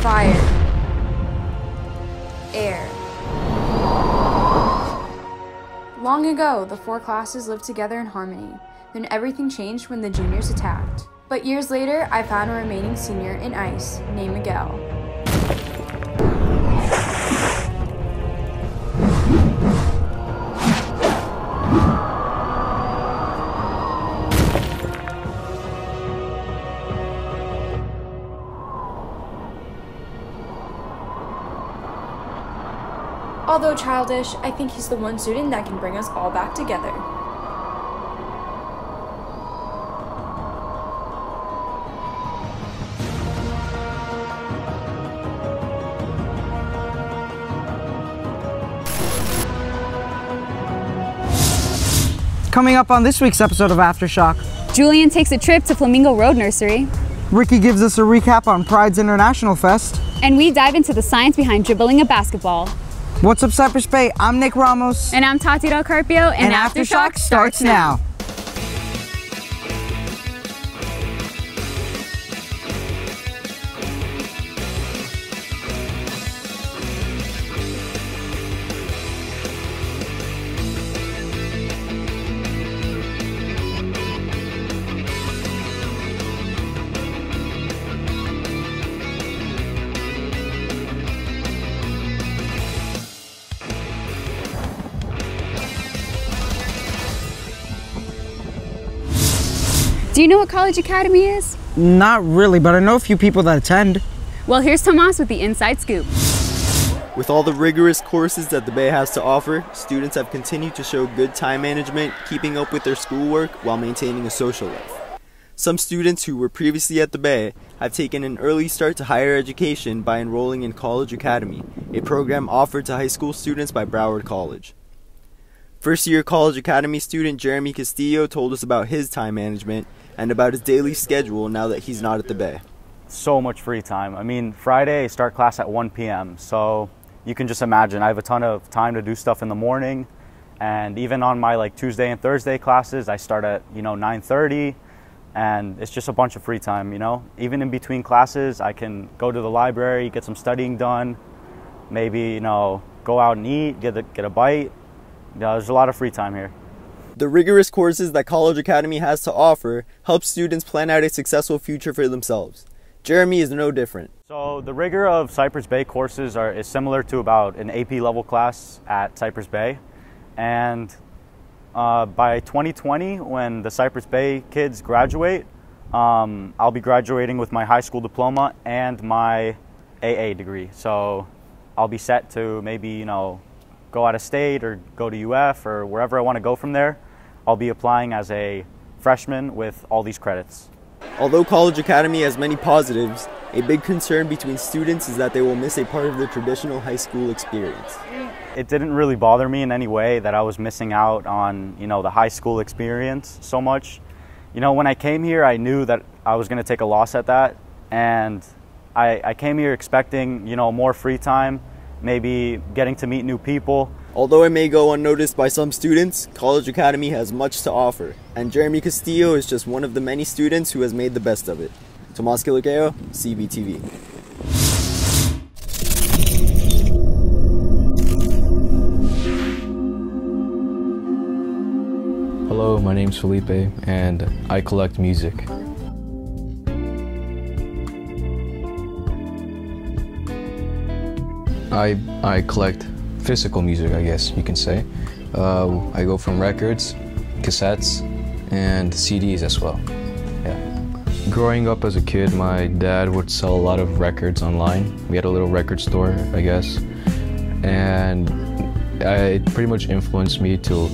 fire, air. Long ago, the four classes lived together in harmony. Then everything changed when the juniors attacked. But years later, I found a remaining senior in ice named Miguel. Although childish, I think he's the one student that can bring us all back together. Coming up on this week's episode of Aftershock, Julian takes a trip to Flamingo Road Nursery. Ricky gives us a recap on Pride's International Fest. And we dive into the science behind dribbling a basketball. What's up, Cypress Bay? I'm Nick Ramos. And I'm Tati Del Carpio, and Aftershock starts now. Do you know what College Academy is? Not really, but I know a few people that attend. Well, here's Tomas with the inside scoop. With all the rigorous courses that the Bay has to offer, students have continued to show good time management, keeping up with their schoolwork while maintaining a social life. Some students who were previously at the Bay have taken an early start to higher education by enrolling in College Academy, a program offered to high school students by Broward College. First-year College Academy student Jeremy Castillo told us about his time management and about his daily schedule now that he's not at the Bay. So much free time. I mean, Friday I start class at 1 p.m. So you can just imagine I have a ton of time to do stuff in the morning, and even on my Tuesday and Thursday classes I start at 9:30, and it's just a bunch of free time. Even in between classes I can go to the library, get some studying done, maybe go out and eat, get a bite. There's a lot of free time here. The rigorous courses that College Academy has to offer help students plan out a successful future for themselves. Jeremy is no different. So the rigor of Cypress Bay courses is similar to about an AP level class at Cypress Bay. And by 2020, when the Cypress Bay kids graduate, I'll be graduating with my high school diploma and my AA degree. So I'll be set to maybe, go out of state or go to UF or wherever I want to go from there. I'll be applying as a freshman with all these credits. Although College Academy has many positives, a big concern between students is that they will miss a part of the traditional high school experience. It didn't really bother me in any way that I was missing out on, the high school experience so much. When I came here, I knew that I was going to take a loss at that, and I came here expecting, more free time, maybe getting to meet new people. Although it may go unnoticed by some students, College Academy has much to offer, and Jeremy Castillo is just one of the many students who has made the best of it. Tomas Quiliqueo, CBTV. Hello, my name's Felipe, and I collect music. I collect physical music, I guess you can say. I go from records, cassettes, and CDs as well. Yeah. Growing up as a kid, my dad would sell a lot of records online. We had a little record store, I guess, and it pretty much influenced me to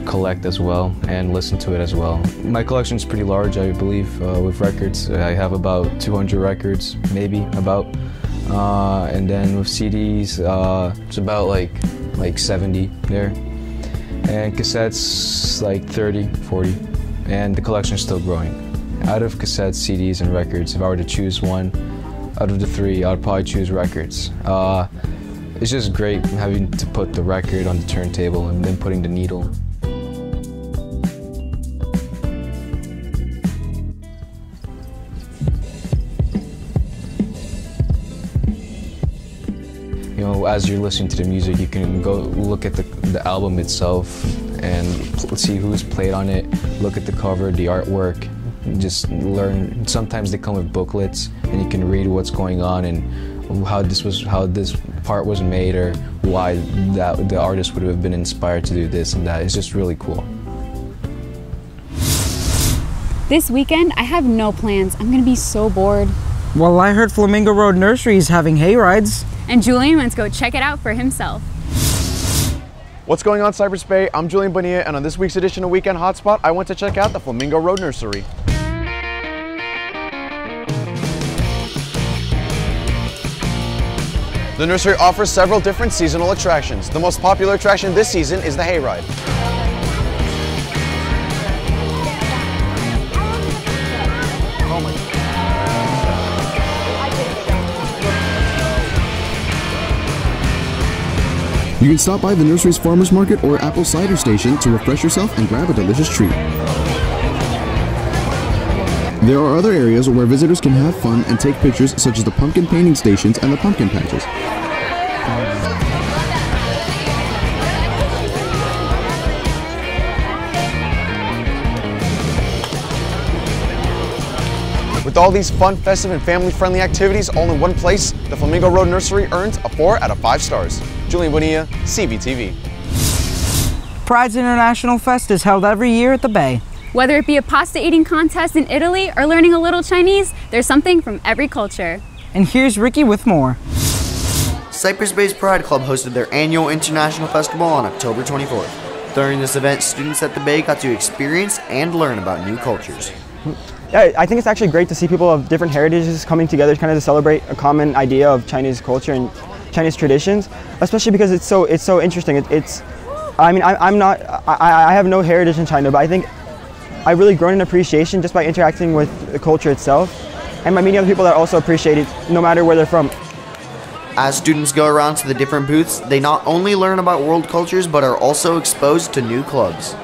collect as well and listen to it as well. My collection is pretty large, I believe, with records. I have about 200 records, maybe, about. And then with CDs, it's about like 70 there. And cassettes, like 30, 40. And the collection is still growing. Out of cassettes, CDs, and records, if I were to choose one out of the three, I'd probably choose records. It's just great having to put the record on the turntable and then putting the needle. as you're listening to the music, you can go look at the album itself and see who's played on it, look at the cover, the artwork, just learn. Sometimes they come with booklets and you can read what's going on and how this part was made, or why the artist would have been inspired to do this and that. It's just really cool. This weekend, I have no plans. I'm gonna be so bored. Well, I heard Flamingo Road Nursery is having hay rides. And Julian wants to go check it out for himself. What's going on, Cypress Bay? I'm Julian Bonilla, and on this week's edition of Weekend Hotspot, I went to check out the Flamingo Road Nursery. The nursery offers several different seasonal attractions. The most popular attraction this season is the hayride. You can stop by the nursery's farmers market or apple cider station to refresh yourself and grab a delicious treat. There are other areas where visitors can have fun and take pictures, such as the pumpkin painting stations and the pumpkin patches. With all these fun, festive, and family-friendly activities all in one place, the Flamingo Road Nursery earns a 4 out of 5 stars. Julian Bonilla, CBTV. Pride's International Fest is held every year at the Bay. Whether it be a pasta eating contest in Italy or learning a little Chinese, there's something from every culture. And here's Ricky with more. Cypress Bay's Pride Club hosted their annual International Festival on October 24th. During this event, students at the Bay got to experience and learn about new cultures. Yeah, I think it's actually great to see people of different heritages coming together kind of to celebrate a common idea of Chinese culture and Chinese traditions, especially because it's so interesting. I have no heritage in China, but I think I've really grown in appreciation just by interacting with the culture itself, and by meeting other people that also appreciate it, no matter where they're from. As students go around to the different booths, they not only learn about world cultures, but are also exposed to new clubs.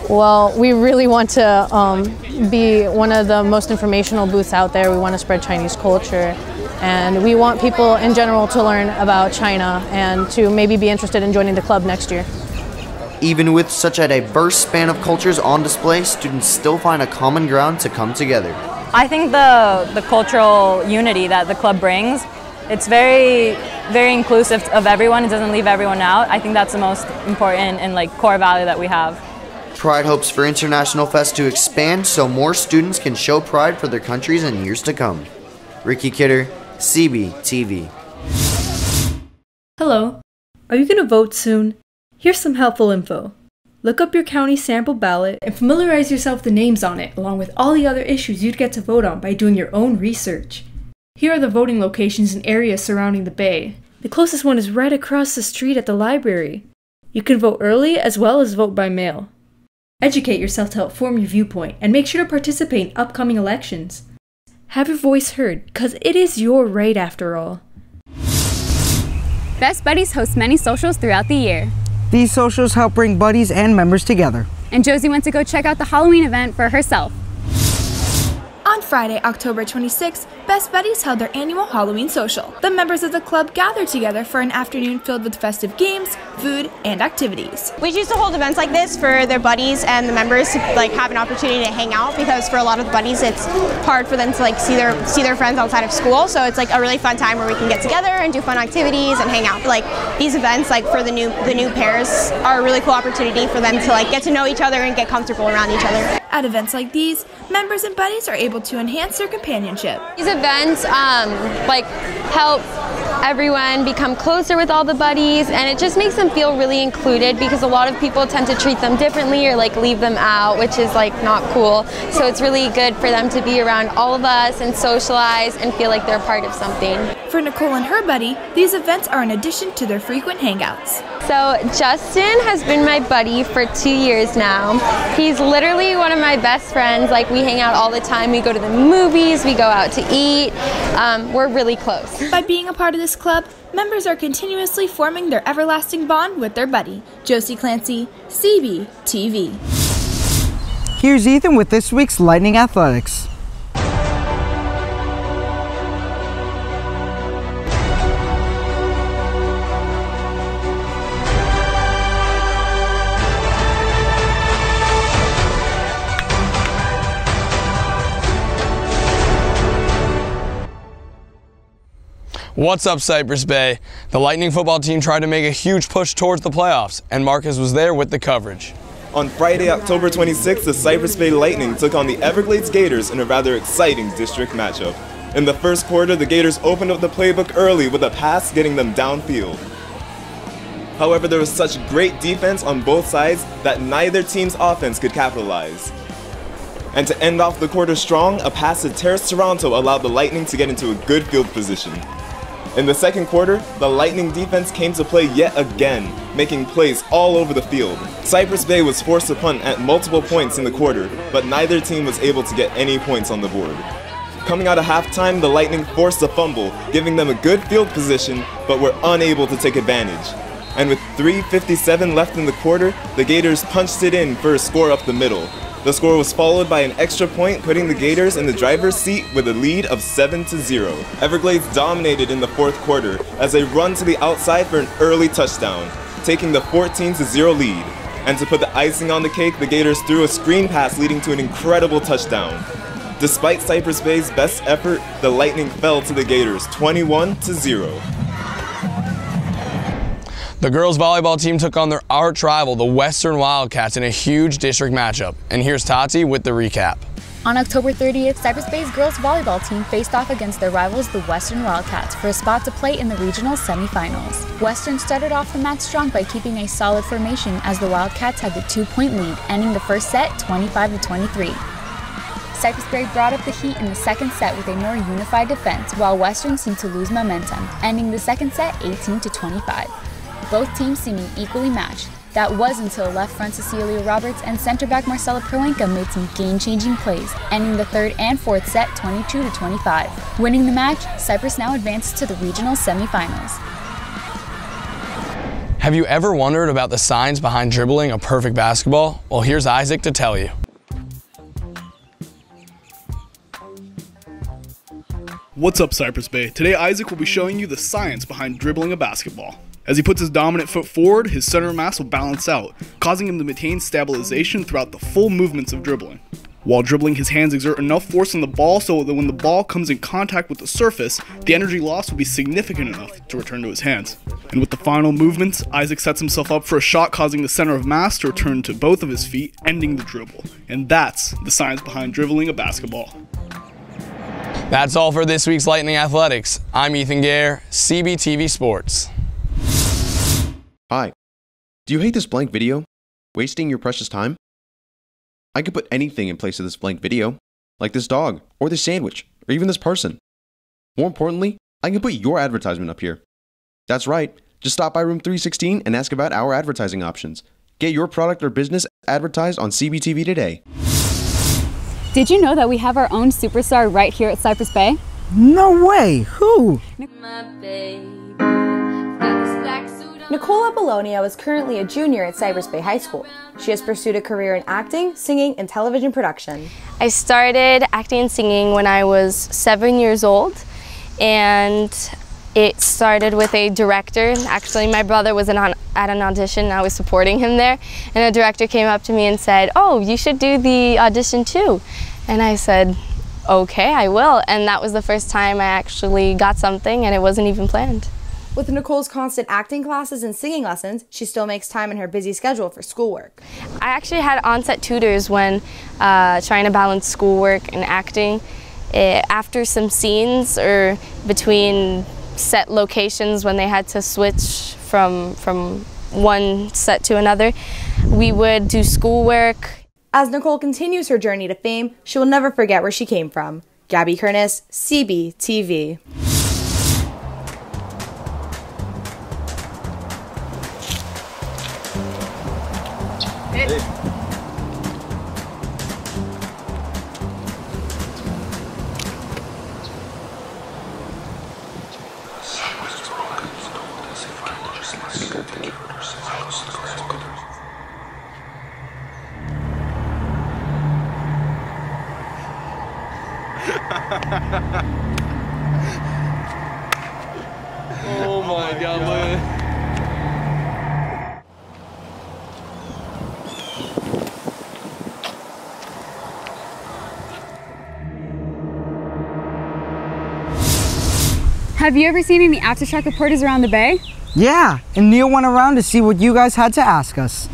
Well, we really want to be one of the most informational booths out there. We want to spread Chinese culture, and we want people in general to learn about China and to maybe be interested in joining the club next year. Even with such a diverse span of cultures on display, students still find a common ground to come together. I think the cultural unity that the club brings, it's very, very inclusive of everyone. It doesn't leave everyone out. I think that's the most important and core value that we have. Pride hopes for International Fest to expand so more students can show pride for their countries in years to come. Ricky Kidder, CBTV. Hello. Are you going to vote soon? Here's some helpful info. Look up your county sample ballot and familiarize yourself with the names on it, along with all the other issues you'd get to vote on by doing your own research. Here are the voting locations in areas surrounding the Bay. The closest one is right across the street at the library. You can vote early as well as vote by mail. Educate yourself to help form your viewpoint and make sure to participate in upcoming elections. Have your voice heard, because it is your right after all. Best Buddies hosts many socials throughout the year. These socials help bring buddies and members together. And Josie went to go check out the Halloween event for herself. On Friday, October 26th, Best Buddies held their annual Halloween social. The members of the club gathered together for an afternoon filled with festive games, food, and activities. We choose to hold events like this for their buddies and the members to have an opportunity to hang out, because for a lot of the buddies it's hard for them to see their friends outside of school. So it's a really fun time where we can get together and do fun activities and hang out. These events for the new pairs are a really cool opportunity for them to get to know each other and get comfortable around each other. At events like these, members and buddies are able to enhance their companionship. These events help everyone become closer with all the buddies, and it just makes them feel really included, because a lot of people tend to treat them differently or leave them out, which is not cool. So it's really good for them to be around all of us and socialize and feel like they're part of something. For Nicole and her buddy, these events are an addition to their frequent hangouts. So Justin has been my buddy for 2 years now. He's literally one of my best friends. We hang out all the time. We go to the movies, we go out to eat. We're really close. By being a part of this club, members are continuously forming their everlasting bond with their buddy. Josie Clancy, CBTV. Here's Ethan with this week's Lightning Athletics. What's up, Cypress Bay? The Lightning football team tried to make a huge push towards the playoffs, and Marcus was there with the coverage. On Friday, October 26th, the Cypress Bay Lightning took on the Everglades Gators in a rather exciting district matchup. In the first quarter, the Gators opened up the playbook early with a pass getting them downfield. However, there was such great defense on both sides that neither team's offense could capitalize. And to end off the quarter strong, a pass to Terrace Toronto allowed the Lightning to get into a good field position. In the second quarter, the Lightning defense came to play yet again, making plays all over the field. Cypress Bay was forced to punt at multiple points in the quarter, but neither team was able to get any points on the board. Coming out of halftime, the Lightning forced a fumble, giving them a good field position, but were unable to take advantage. And with 3:57 left in the quarter, the Gators punched it in for a score up the middle. The score was followed by an extra point, putting the Gators in the driver's seat with a lead of 7-0. Everglades dominated in the fourth quarter as they run to the outside for an early touchdown, taking the 14-0 lead. And to put the icing on the cake, the Gators threw a screen pass leading to an incredible touchdown. Despite Cypress Bay's best effort, the Lightning fell to the Gators 21-0. The girls volleyball team took on their arch rival, the Western Wildcats, in a huge district matchup. And here's Tati with the recap. On October 30th, Cypress Bay's girls volleyball team faced off against their rivals, the Western Wildcats, for a spot to play in the regional semifinals. Western started off the match strong by keeping a solid formation as the Wildcats had the 2-point lead, ending the first set 25-23. Cypress Bay brought up the heat in the second set with a more unified defense, while Western seemed to lose momentum, ending the second set 18-25. Both teams seeming equally matched. That was until left front Cecilia Roberts and center back Marcela Proenka made some game-changing plays, ending the third and fourth set 22-25. Winning the match, Cypress now advances to the regional semifinals. Have you ever wondered about the science behind dribbling a perfect basketball? Well, here's Isaac to tell you. What's up, Cypress Bay? Today Isaac will be showing you the science behind dribbling a basketball. As he puts his dominant foot forward, his center of mass will balance out, causing him to maintain stabilization throughout the full movements of dribbling. While dribbling, his hands exert enough force on the ball so that when the ball comes in contact with the surface, the energy loss will be significant enough to return to his hands. And with the final movements, Isaac sets himself up for a shot, causing the center of mass to return to both of his feet, ending the dribble. And that's the science behind dribbling a basketball. That's all for this week's Lightning Athletics. I'm Ethan Gare, CBTV Sports. Hi. Do you hate this blank video? Wasting your precious time? I could put anything in place of this blank video, like this dog, or this sandwich, or even this person. More importantly, I can put your advertisement up here. That's right, just stop by room 316 and ask about our advertising options. Get your product or business advertised on CBTV today. Did you know that we have our own superstar right here at Cypress Bay? No way! Who? Nicole Apolonio is currently a junior at Cypress Bay High School. She has pursued a career in acting, singing, and television production. I started acting and singing when I was 7 years old, and it started with a director. Actually, my brother was at an audition, and I was supporting him there, and a director came up to me and said, "Oh, you should do the audition too." And I said, "Okay, I will." And that was the first time I actually got something, and it wasn't even planned. With Nicole's constant acting classes and singing lessons, she still makes time in her busy schedule for schoolwork. I actually had on-set tutors when trying to balance schoolwork and acting. After some scenes or between set locations when they had to switch from one set to another, we would do schoolwork. As Nicole continues her journey to fame, she will never forget where she came from. Gabby Kernis, CBTV. Hey. Oh my God, man. Have you ever seen any Aftershock reporters around the Bay? Yeah, and Neil went around to see what you guys had to ask us.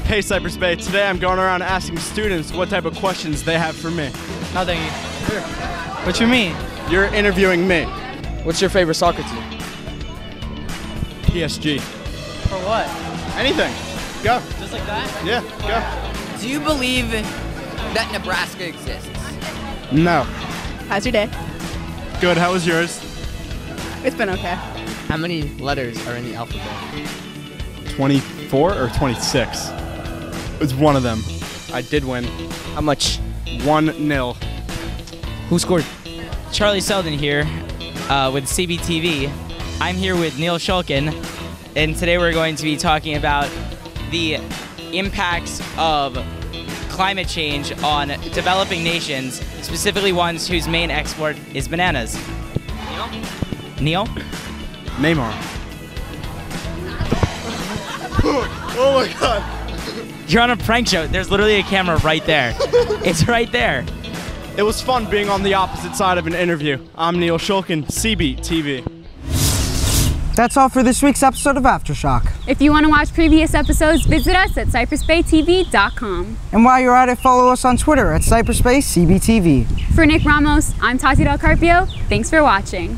Hey Cypress Bay, today I'm going around asking students what type of questions they have for me. No, thank you. Sure. What you mean? You're interviewing me. What's your favorite soccer team? PSG. For what? Anything. Go. Just like that? Yeah, go. Do you believe that Nebraska exists? No. How's your day? Good, how was yours? It's been okay. How many letters are in the alphabet? 24 or 26? It's one of them. I did win. How much? 1-0. Who scored? Charlie Selden here with CBTV. I'm here with Neil Shulkin, and today we're going to be talking about the impacts of climate change on developing nations, specifically ones whose main export is bananas. Neil? Neymar. Oh my god. You're on a prank show. There's literally a camera right there. It's right there. It was fun being on the opposite side of an interview. I'm Neil Shulkin, CBTV. That's all for this week's episode of Aftershock. If you want to watch previous episodes, visit us at cypressbaytv.com. And while you're at it, follow us on Twitter at Cypress Bay CBTV. For Nick Ramos, I'm Tati Del Carpio. Thanks for watching.